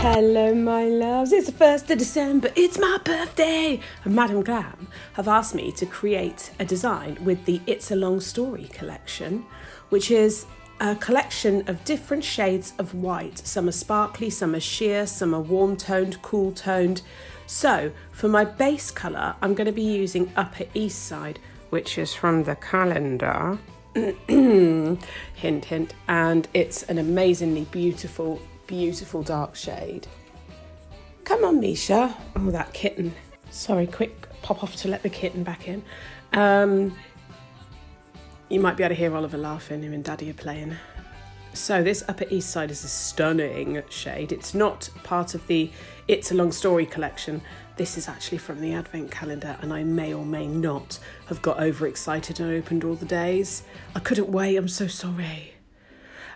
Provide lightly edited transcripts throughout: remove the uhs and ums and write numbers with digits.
Hello my loves, it's the 1st of December, it's my birthday! And Madam Glam have asked me to create a design with the It's a Long Story collection, which is a collection of different shades of white. Some are sparkly, some are sheer, some are warm toned, cool toned. So for my base colour, I'm going to be using Upper East Side, which is from the calendar. Hint, hint. And it's an amazingly beautiful dark shade. Come on, Misha. Oh, that kitten. Sorry, quick pop off to let the kitten back in. You might be able to hear Oliver laughing, him and Daddy are playing. So this Upper East Side is a stunning shade. It's not part of the It's a Long Story collection. This is actually from the Advent calendar, and I may or may not have got overexcited and opened all the days. I couldn't wait, I'm so sorry.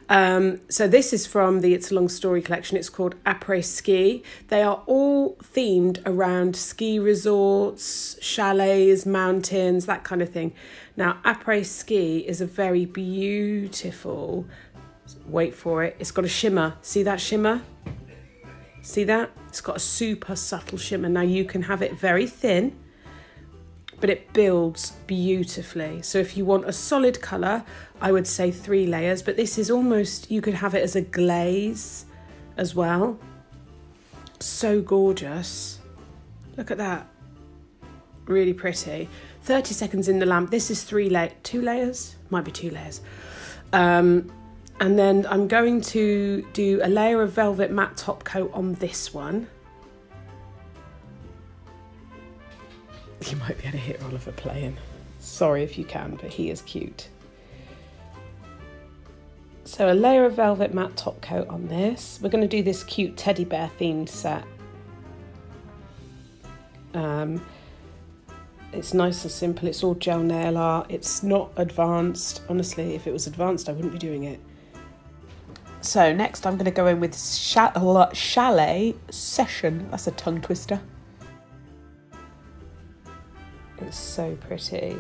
So this is from the It's a Long Story collection. It's called Après Ski. They are all themed around ski resorts, chalets, mountains, that kind of thing. Now, Après Ski is a very beautiful, wait for it, it's got a shimmer. See that shimmer? See that? It's got a super subtle shimmer. Now you can have it very thin, but it builds beautifully. So if you want a solid colour, I would say 3 layers, but this is almost, you could have it as a glaze as well. So gorgeous. Look at that. Really pretty. 30 seconds in the lamp. This is 2 layers? Might be 2 layers. And then I'm going to do a layer of velvet matte top coat on this one. You might be able to hear Oliver playing. Sorry if you can, but he is cute. So a layer of velvet matte top coat on this. We're going to do this cute teddy bear themed set. It's nice and simple. It's all gel nail art. It's not advanced. Honestly, if it was advanced, I wouldn't be doing it. So next I'm going to go in with Chalet Session. That's a tongue twister. It's so pretty.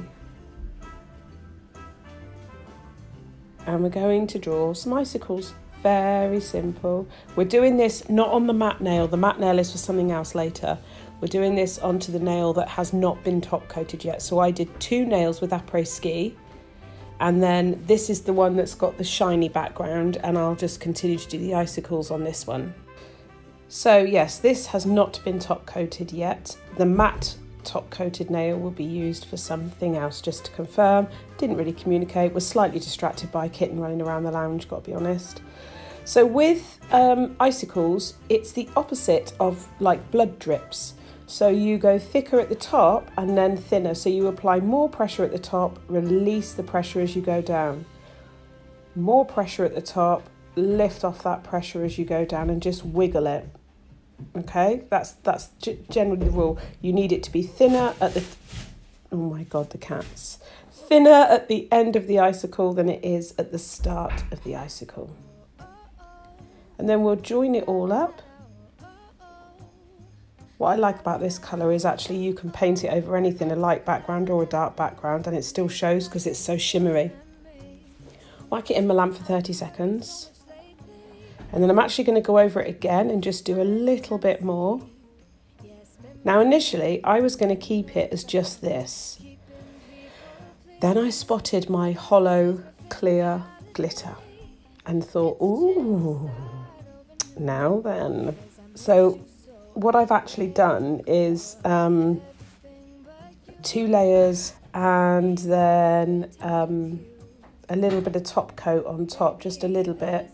And we're going to draw some icicles. Very simple. We're doing this not on the matte nail. The matte nail is for something else later. We're doing this onto the nail that has not been top coated yet. So I did 2 nails with Après Ski. And then this is the one that's got the shiny background, and I'll just continue to do the icicles on this one. So yes, this has not been top coated yet. The matte top coated nail will be used for something else, just to confirm. Didn't really communicate, was slightly distracted by a kitten running around the lounge, gotta be honest. So with icicles, it's the opposite of like blood drips. So you go thicker at the top and then thinner. So you apply more pressure at the top, release the pressure as you go down. More pressure at the top, lift off that pressure as you go down and just wiggle it. Okay, that's generally the rule. You need it to be thinner at the, oh my God, the cats. Thinner at the end of the icicle than it is at the start of the icicle. And then we'll join it all up. What I like about this colour is actually you can paint it over anything, a light background or a dark background, and it still shows because it's so shimmery. Whack it in my lamp for 30 seconds. And then I'm actually going to go over it again and just do a little bit more. Now initially I was going to keep it as just this. Then I spotted my hollow clear glitter and thought, ooh, now then. So what I've actually done is 2 layers and then a little bit of top coat on top, just a little bit.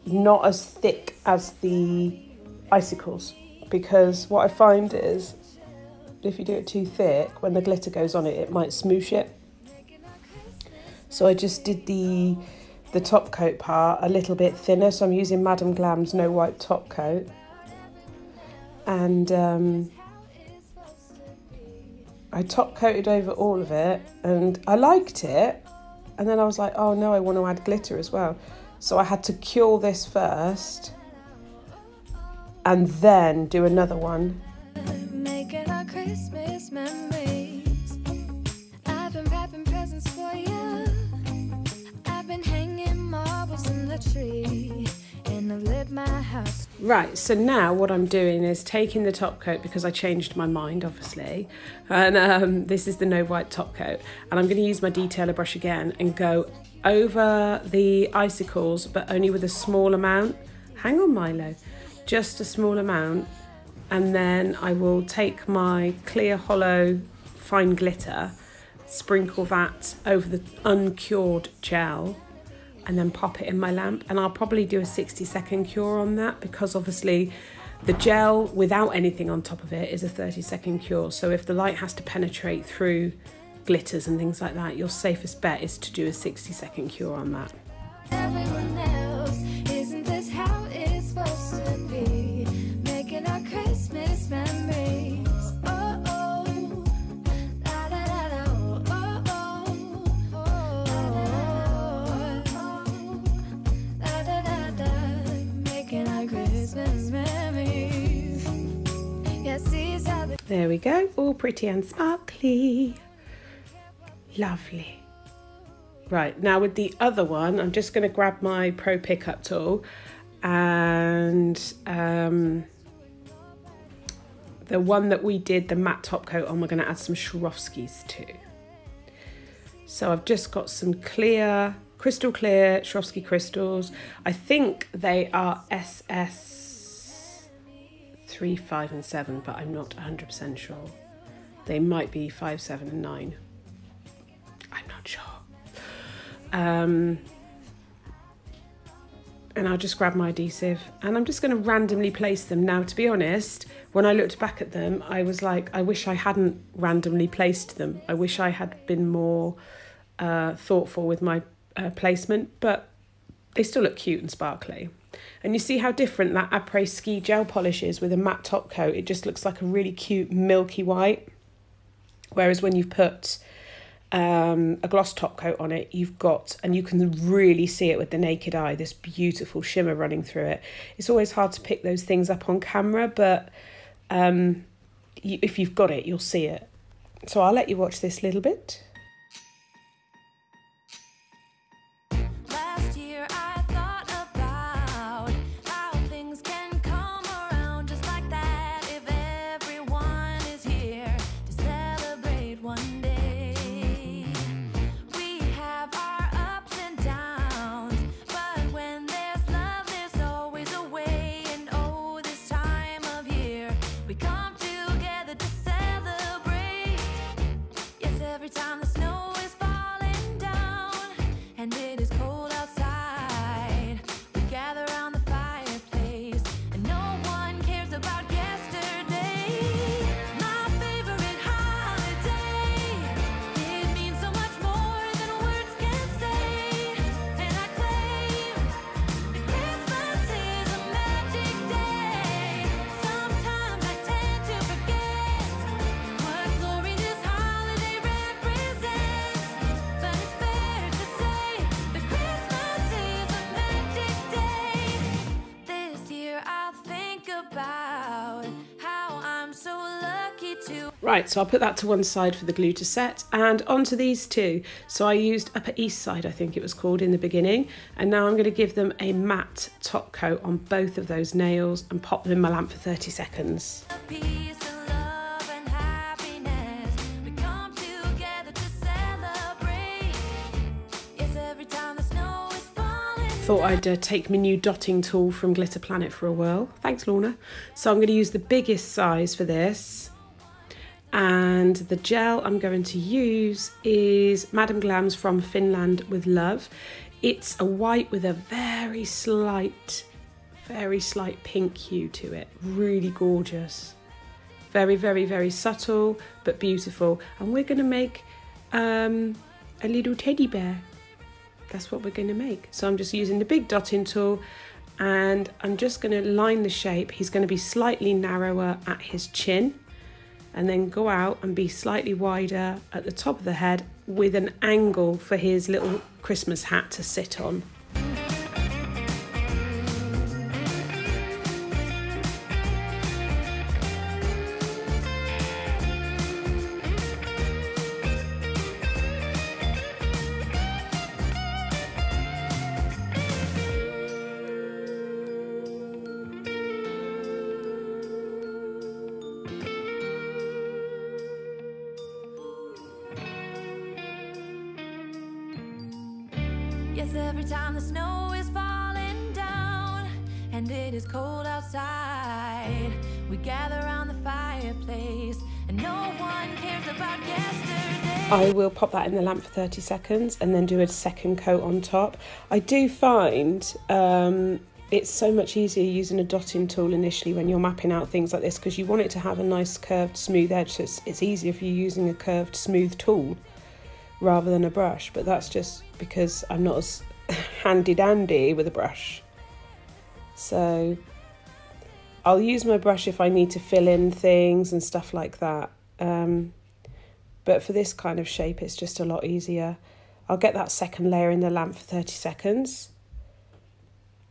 Not as thick as the icicles, because what I find is if you do it too thick, when the glitter goes on it, it might smoosh it. So I just did the top coat part a little bit thinner. So I'm using Madam Glam's No Wipe top coat. And I top coated over all of it and I liked it. And then I was like, oh no, I want to add glitter as well. So I had to cure this first and then do another one. Making our Christmas memories. I've been wrapping presents for you. I've been hanging marbles in the tree. And I've lit my house. Right, so now what I'm doing is taking the top coat, because I changed my mind, obviously, and this is the No White top coat, and I'm going to use my detailer brush again and go over the icicles, but only with a small amount. Hang on, Milo. Just a small amount, and then I will take my clear hollow fine glitter, sprinkle that over the uncured gel, and then pop it in my lamp. And I'll probably do a 60-second cure on that, because obviously the gel without anything on top of it is a 30-second cure. So if the light has to penetrate through glitters and things like that, your safest bet is to do a 60-second cure on that. Everyone else, isn't this how it's supposed to be? Making our Christmas memories. Oh, oh, la, la, la, la, oh, oh, oh, oh, la, da, da, da. Making our Christmas memories. Yes, these are the... There we go, all pretty and sparkly. Lovely. Right, now with the other one, I'm just going to grab my Pro Pickup tool, and the one that we did the matte top coat on, we're going to add some Swarovskis to. So I've just got some clear, crystal clear Swarovski crystals. I think they are SS 3, 5 and 7, but I'm not 100% sure. They might be 5, 7 and 9. I'm not sure. And I'll just grab my adhesive, and I'm just going to randomly place them. Now, to be honest, when I looked back at them, I was like, I wish I hadn't randomly placed them. I wish I had been more thoughtful with my placement, but they still look cute and sparkly. And you see how different that Après Ski gel polish is with a matte top coat. It just looks like a really cute milky white. Whereas when you've put a gloss top coat on it, you've got, and you can really see it with the naked eye, this beautiful shimmer running through it. It's always hard to pick those things up on camera, but if you've got it, you'll see it. So I'll let you watch this little bit. Last year I thought about how things can come around just like that if everyone is here to celebrate one day. We have our ups and downs, but when there's love, there's always a way. And oh, this time of year, we come together to celebrate. Yes, every time the snow is falling down and it is cold outside, we gather around the fireplace and no one cares about yesterday. My favorite holiday, it means so much more than words can say. And I claim that Christmas is a magic day. Sometimes I tend to forget what glory this holiday represents, but it's fair to say that Christmas is a magic day. This year I'll think about how I'm so lucky to... Right, so I'll put that to one side for the glue to set, and onto these two. So I used Upper East Side, I think it was called, in the beginning, and now I'm going to give them a matte top coat on both of those nails and pop them in my lamp for 30 seconds. Peace and love and happiness, we come together to celebrate. Yes, every time the snow is falling. Thought I'd take my new dotting tool from Glitter Planet for a whirl. Thanks, Lorna. So I'm going to use the biggest size for this. And the gel I'm going to use is Madam Glam's From Finland with Love. It's a white with a very slight pink hue to it. Really gorgeous. Very, very, very subtle, but beautiful. And we're going to make a little teddy bear. That's what we're going to make. So I'm just using the big dotting tool, and I'm just going to line the shape. He's going to be slightly narrower at his chin, and then go out and be slightly wider at the top of the head with an angle for his little Christmas hat to sit on. Yes, every time the snow is falling down and it is cold outside, we gather around the fireplace and no one cares about yesterday. I will pop that in the lamp for 30 seconds and then do a second coat on top. I do find it's so much easier using a dotting tool initially when you're mapping out things like this, because you want it to have a nice curved smooth edge, so it's easier if you're using a curved smooth tool rather than a brush, but that's just because I'm not as handy dandy with a brush. So I'll use my brush if I need to fill in things and stuff like that, but for this kind of shape it's just a lot easier. I'll get that second layer in the lamp for 30 seconds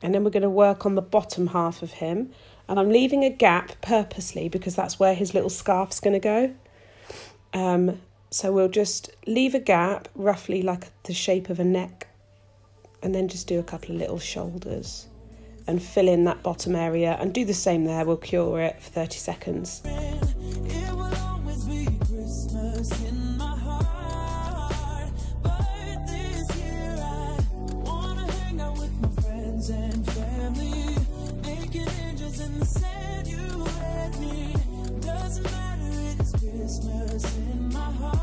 and then we're going to work on the bottom half of him, and I'm leaving a gap purposely because that's where his little scarf's going to go. So we'll just leave a gap roughly like the shape of a neck and then just do a couple of little shoulders and fill in that bottom area and do the same there. We'll cure it for 30 seconds. It will always be Christmas in my heart, but this year I wanna hang out with my friends and family, making angels in the sand, you and me. Doesn't matter, it's Christmas in my heart,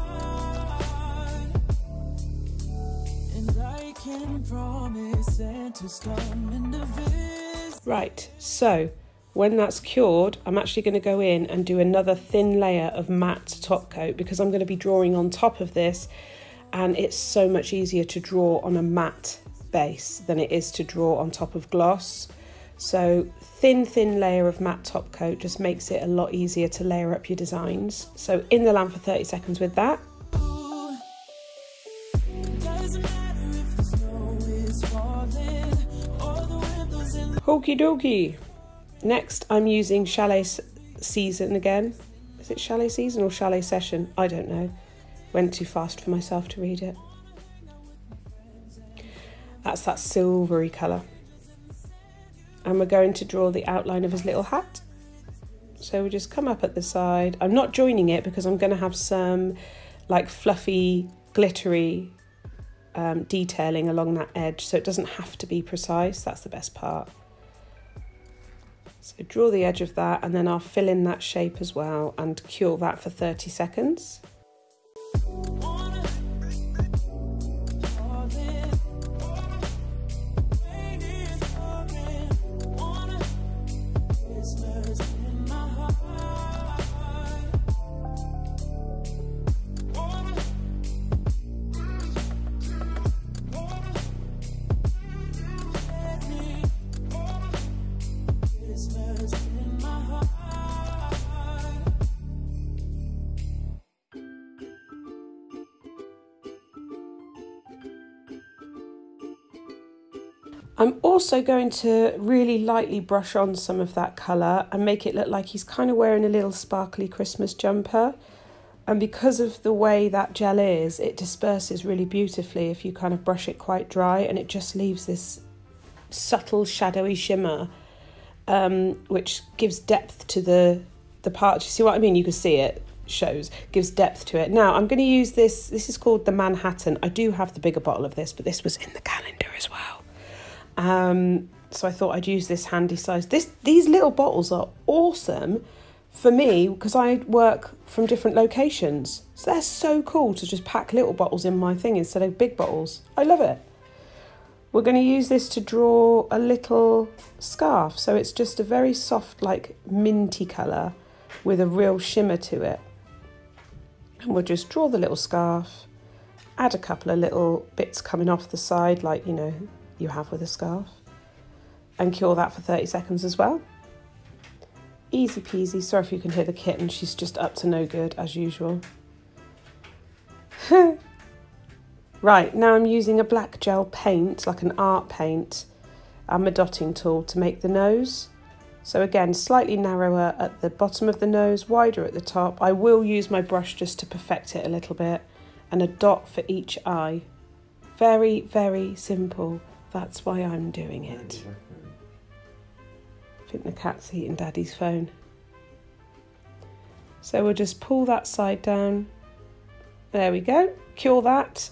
and I can promise Santa's coming to visit. Right, so when that's cured, I'm actually going to go in and do another thin layer of matte top coat because I'm going to be drawing on top of this, and it's so much easier to draw on a matte base than it is to draw on top of gloss. So thin layer of matte top coat just makes it a lot easier to layer up your designs. So in the lamp for 30 seconds with that. Okie dokie. Next I'm using Chalet Season again. Is it Chalet Season or Chalet Session? I don't know. Went too fast for myself to read it. That's that silvery colour. And we're going to draw the outline of his little hat. So we just come up at the side. I'm not joining it because I'm going to have some like fluffy, glittery detailing along that edge, so it doesn't have to be precise. That's the best part. So draw the edge of that and then I'll fill in that shape as well and cure that for 30 seconds. I'm also going to really lightly brush on some of that colour and make it look like he's kind of wearing a little sparkly Christmas jumper. And because of the way that gel is, it disperses really beautifully if you kind of brush it quite dry, and it just leaves this subtle shadowy shimmer, which gives depth to the part. You see what I mean? You can see it shows, gives depth to it. Now I'm going to use this is called the Manhattan. I do have the bigger bottle of this, but this was in the calendar as well. So I thought I'd use this handy size. These little bottles are awesome for me because I work from different locations. So they're so cool to just pack little bottles in my thing instead of big bottles. I love it. We're going to use this to draw a little scarf. So it's just a very soft, like minty colour with a real shimmer to it. And we'll just draw the little scarf, add a couple of little bits coming off the side, like, you know, you have with a scarf, and cure that for 30 seconds as well. Easy peasy. Sorry if you can hear the kitten, she's just up to no good as usual. Right, now I'm using a black gel paint, like an art paint, and my dotting tool to make the nose. So again, slightly narrower at the bottom of the nose, wider at the top. I will use my brush just to perfect it a little bit, and a dot for each eye. Very, very simple. That's why I'm doing it. I think the cat's eating Daddy's phone. So we'll just pull that side down. There we go. Cure that.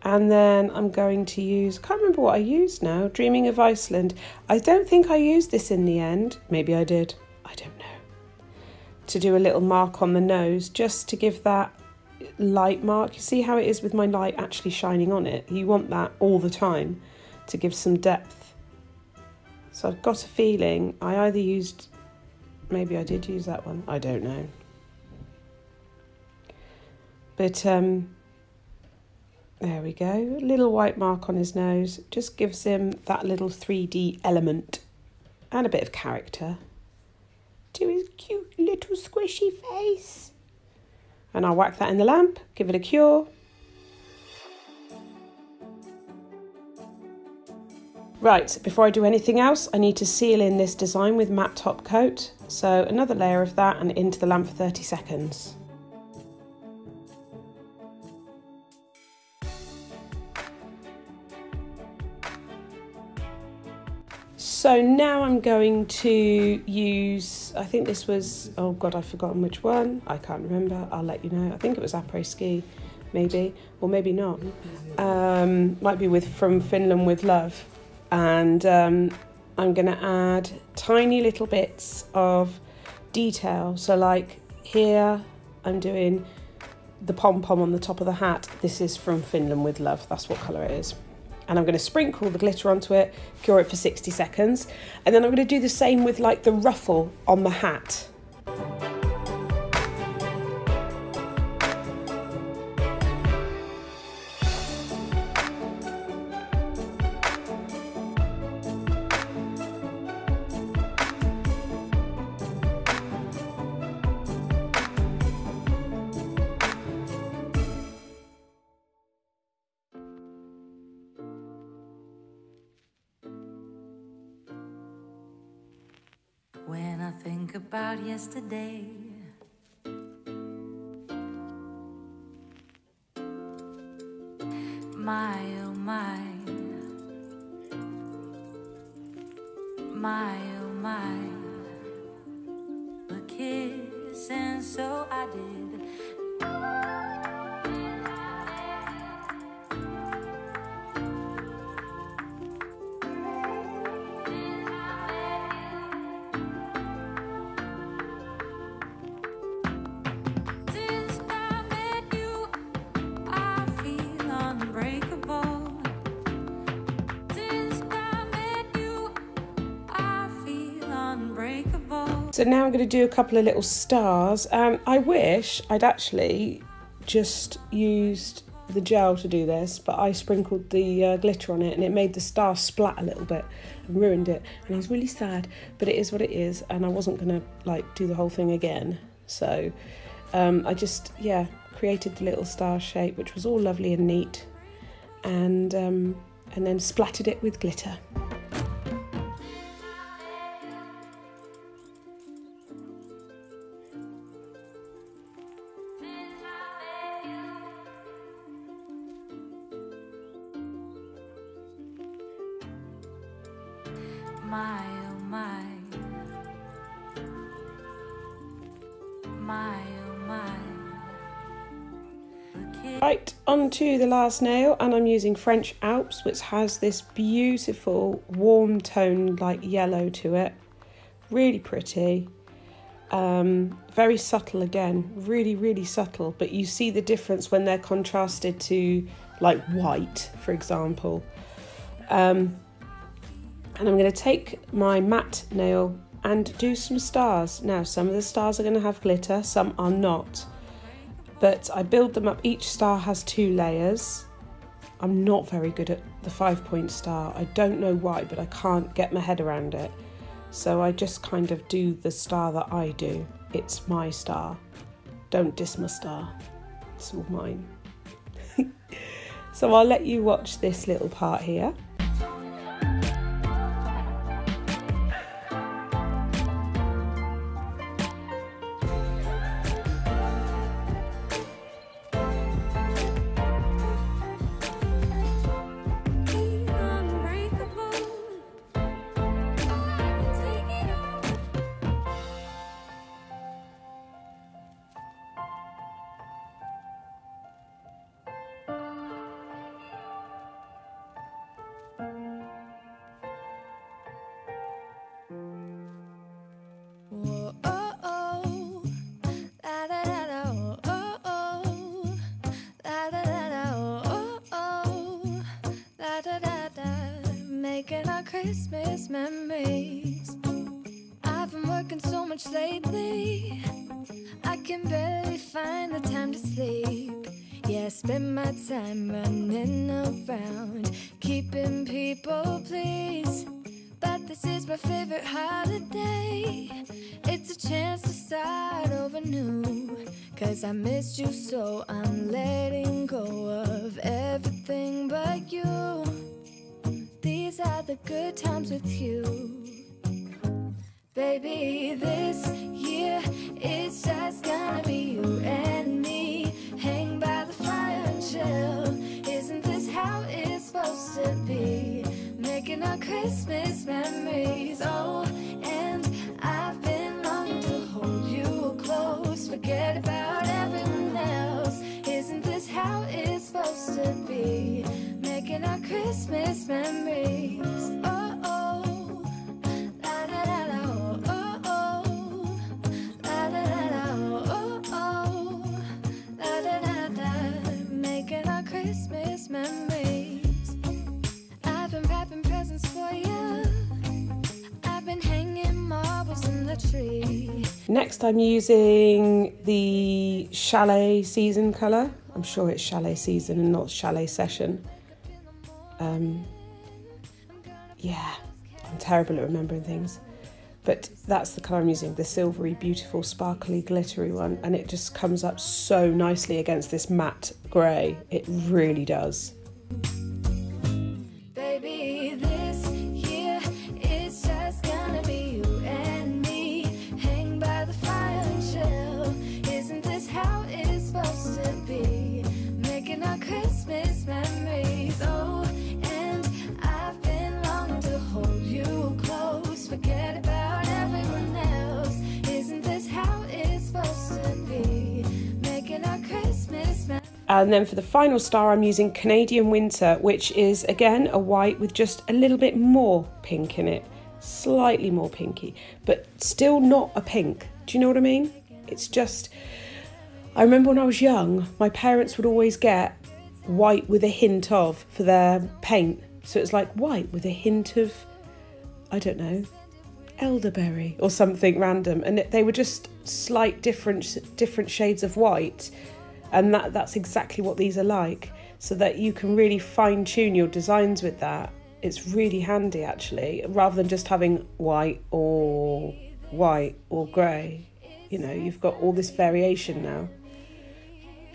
And then I'm going to use, I can't remember what I used now, Dreaming of Iceland. I don't think I used this in the end. Maybe I did. I don't know. To do a little mark on the nose, just to give that light mark. You see how it is with my light actually shining on it? You want that all the time to give some depth. So I've got a feeling I either used, maybe I did use that one. I don't know. But, there we go, a little white mark on his nose, just gives him that little 3D element and a bit of character to his cute little squishy face. And I'll whack that in the lamp, give it a cure. Right, before I do anything else, I need to seal in this design with matte top coat. So another layer of that and into the lamp for 30 seconds. So now I'm going to use, I think this was, oh God, I've forgotten which one. I can't remember. I'll let you know. I think it was Après Ski, maybe, or maybe not. Might be from Finland with Love. And I'm going to add tiny little bits of detail. So like here, I'm doing the pom-pom on the top of the hat. This is from Finland with Love. That's what colour it is. And I'm going to sprinkle the glitter onto it, cure it for 60 seconds. And then I'm going to do the same with like the ruffle on the hat. When I think about yesterday, my oh my, my oh my, a kiss, and so I did. So now I'm going to do a couple of little stars. I wish I'd actually just used the gel to do this, but I sprinkled the glitter on it and it made the star splat a little bit and ruined it. And I was really sad, but it is what it is, and I wasn't going to like do the whole thing again. So I just, yeah, created the little star shape, which was all lovely and neat, and then splattered it with glitter. My oh my, my oh my. Right, onto the last nail, and I'm using French Alps, which has this beautiful warm tone like yellow to it. Really pretty. Very subtle again, really subtle, but you see the difference when they're contrasted to like white, for example. And I'm going to take my matte nail and do some stars. Now, some of the stars are going to have glitter, some are not. But I build them up. Each star has 2 layers. I'm not very good at the 5-point star. I don't know why, but I can't get my head around it. So I just kind of do the star that I do. It's my star. Don't diss my star. It's all mine. So I'll let you watch this little part here. Christmas memories. I've been working so much lately, I can barely find the time to sleep. Yeah, I spend my time running around, keeping people pleased. But this is my favorite holiday. It's a chance to start over new. 'Cause I missed you, so I'm letting go of everything but you. These are the good times with you. Baby, this year it's just gonna be you and me. Hang by the fire and chill. Isn't this how it's supposed to be? Making our Christmas memories. Oh, and I've been longing to hold you close. Forget about everyone else. Isn't this how it's supposed to be? Making our Christmas memories. Oh, oh, la la la la, oh, oh, la la la la, oh, oh, la la la la. Making our Christmas memories. I've been wrapping presents for you. I've been hanging marbles in the tree. Next I'm using the Chalet Season colour. I'm sure it's Chalet Season and not Chalet Session. Yeah, I'm terrible at remembering things. But that's the colour I'm using, the silvery, beautiful, sparkly, glittery one. And it just comes up so nicely against this matte grey. It really does. Baby, this year it's just gonna be you and me. Hang by the fire and chill. Isn't this how it's supposed to be? Making our Christmas memories. Oh, and I've been longing to hold you close. Forget about everyone else. Isn't this how it's supposed to be? Making our Christmas memories. And then for the final star, I'm using Canadian Winter, which is, again, a white with just a little bit more pink in it. Slightly more pinky, but still not a pink. Do you know what I mean? It's just... I remember when I was young, my parents would always get white with a hint of for their paint. So it's like white with a hint of, I don't know, elderberry or something random. And they were just slight different shades of white. And that's exactly what these are like, so that you can really fine-tune your designs with that. It's really handy, actually, rather than just having white or grey. You know, you've got all this variation now.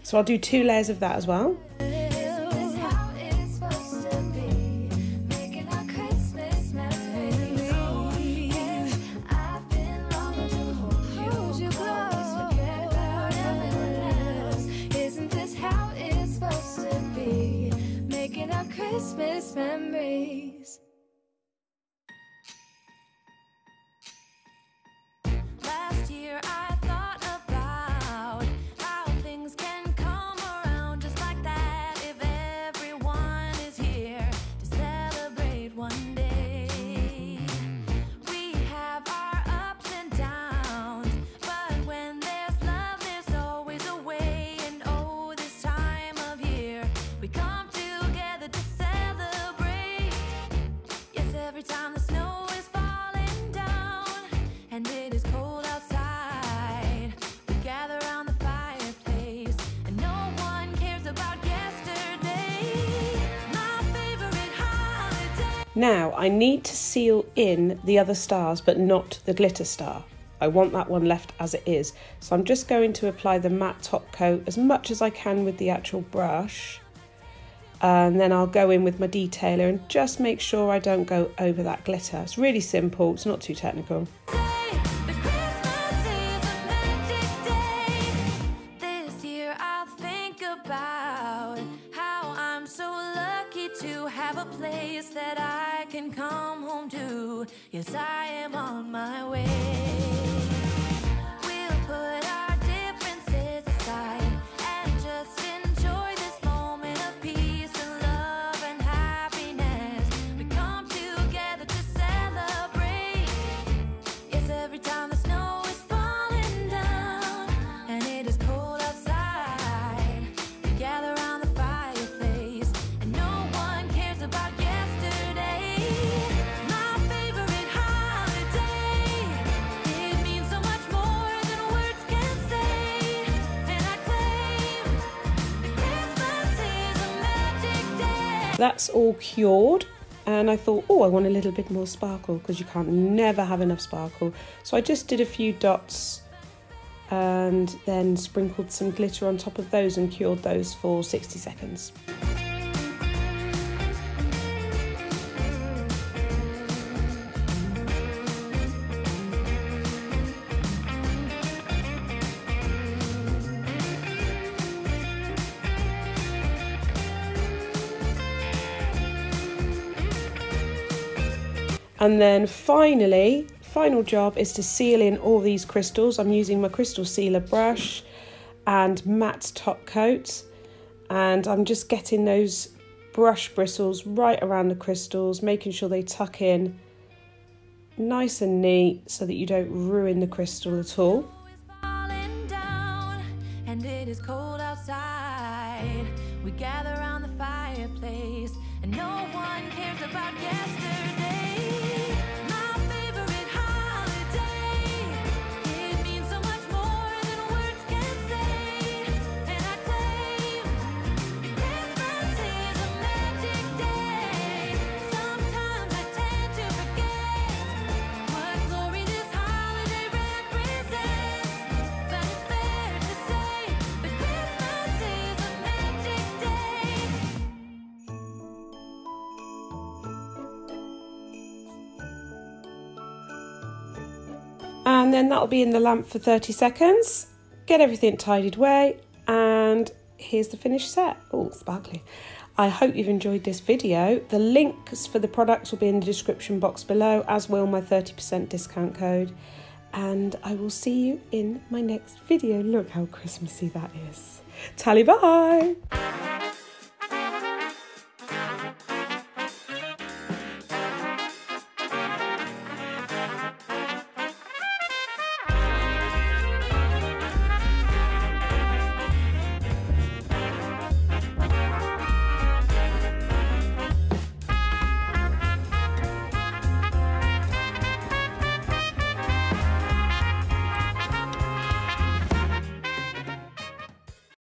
So I'll do 2 layers of that as well. Christmas memories. Last year I thought about how things can come around just like that if everyone is here to celebrate one day. We have our ups and downs, but when there's love there's always a way. And oh, this time of year we come together to celebrate. Yes, every time the snow is falling down and it is cold outside, we gather around the fireplace and no one cares about yesterday. My favorite holiday. Now, I need to seal in the other stars, but not the glitter star. I want that one left as it is. So I'm just going to apply the matte top coat as much as I can with the actual brush. And then I'll go in with my detailer and just make sure I don't go over that glitter. It's really simple, it's not too technical. The Christmas is a magic day. This year I'll think about how I'm so lucky to have a place that I can come home to. Yes, I am on my way. We'll put our differences aside and just enjoy this moment of peace and love and happiness. We come together to celebrate. Yes, every time the snow is falling down and it is cold outside, we gather around the fireplace and no one cares about yesterday. My that's all cured, and I thought, oh, I want a little bit more sparkle, because you can't never have enough sparkle. So I just did a few dots and then sprinkled some glitter on top of those and cured those for 60 seconds. And then final job is to seal in all these crystals. I'm using my crystal sealer brush and matte top coat, and I'm just getting those brush bristles right around the crystals, making sure they tuck in nice and neat so that you don't ruin the crystal at all. Falling down, and it is cold outside. We gather around the fireplace, and no one cares about yesterday. My favorite holiday. It means so much more than words can say. And I claim Christmas is a magic day. Sometimes I tend to forget what glory this holiday represents. But it's fair to say that Christmas is a magic day. And then that'll be in the lamp for 30 seconds. Get everything tidied away, and here's the finished set. Oh, sparkly. I hope you've enjoyed this video. The links for the products will be in the description box below, as will my 30% discount code. And I will see you in my next video. Look how Christmassy that is. Tally bye!